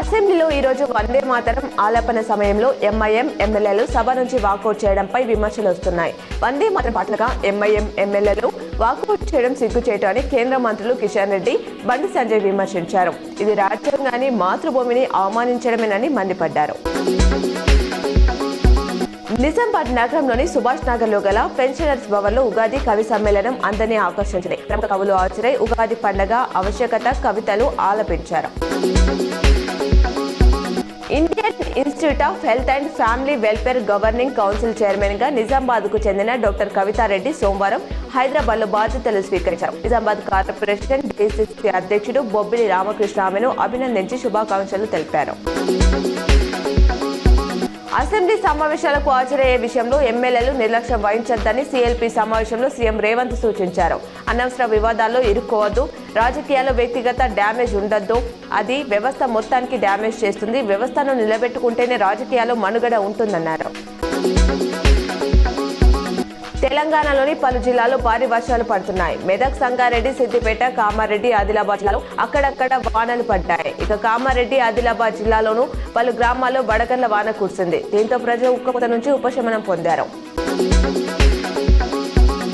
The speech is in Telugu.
అసెంబ్లీలో ఈ రోజు వందే మాతరం ఆలాపన సమయంలో ఎంఐఎం ఎమ్మెల్యేలు సభ నుంచి వాకౌట్ చేయడంపై విమర్శలు వస్తున్నాయి. వందే మాతరం పాటలుగా ఎంఐఎం ఎమ్మెల్యేలు వాకౌట్ చేయడం సిగ్గుచేటు అని కేంద్ర మంత్రులు కిషన్ రెడ్డి, బండి సంజయ్ విమర్శించారు. ఇది రాజ్యాంగాన్ని, మాతృభూమిని అవమానించడమేనని మండిపడ్డారు. నిజామాబాద్ నగరంలోని సుభాష్ నగర్ లో గల పెన్షనర్స్ భవన్ లో ఉగాది కవి సమ్మేళనం అందరినీ ఆకర్షించింది. ప్రముఖ కవులు హాజరై ఉగాది పండుగ ఆవశ్యకత కవితలు ఆలపించారు. Indian institute of health and family welfare governing council chairman గా నిజామాబాద్ కు చెందిన డాక్టర్ కవితారెడ్డి సోమవారం హైదరాబాద్ లో బాధ్యతలు స్వీకరించారు. నిజామాబాద్ కార్పొరేషన్ డిసిసి అధ్యక్షుడు బొబ్బిలి రామకృష్ణ ఆమెను అభినందించి శుభాకాంక్షలు తెలిపారు. అసెంబ్లీ సమావేశాలకు హాజరయ్యే విషయంలో ఎమ్మెల్యేలు నిర్లక్ష్యం వహించొద్దని సిఎల్పి సమావేశంలో సీఎం రేవంత్ సూచించారు. అనవసర వివాదాల్లో ఇరుక్కోవద్దు, రాజకీయాల్లో వ్యక్తిగత డ్యామేజ్ ఉండొద్దు, అది వ్యవస్థ మొత్తానికి డ్యామేజ్ చేస్తుంది, వ్యవస్థను నిలబెట్టుకుంటేనే రాజకీయాల్లో మనుగడ ఉంటుందన్నారు. తెలంగాణలోని పలు జిల్లాల్లో భారీ వర్షాలు పడుతున్నాయి. మెదక్, సంగారెడ్డి, సిద్దిపేట, కామారెడ్డి, ఆదిలాబాద్ జిల్లాలో అక్కడక్కడ వానలు పడ్డాయి. ఇక కామారెడ్డి, ఆదిలాబాద్ జిల్లాలోనూ పలు గ్రామాల్లో వడగళ్ల వాన కురిసింది. దీంతో ప్రజలు ఉక్కపోత నుంచి ఉపశమనం పొందారు.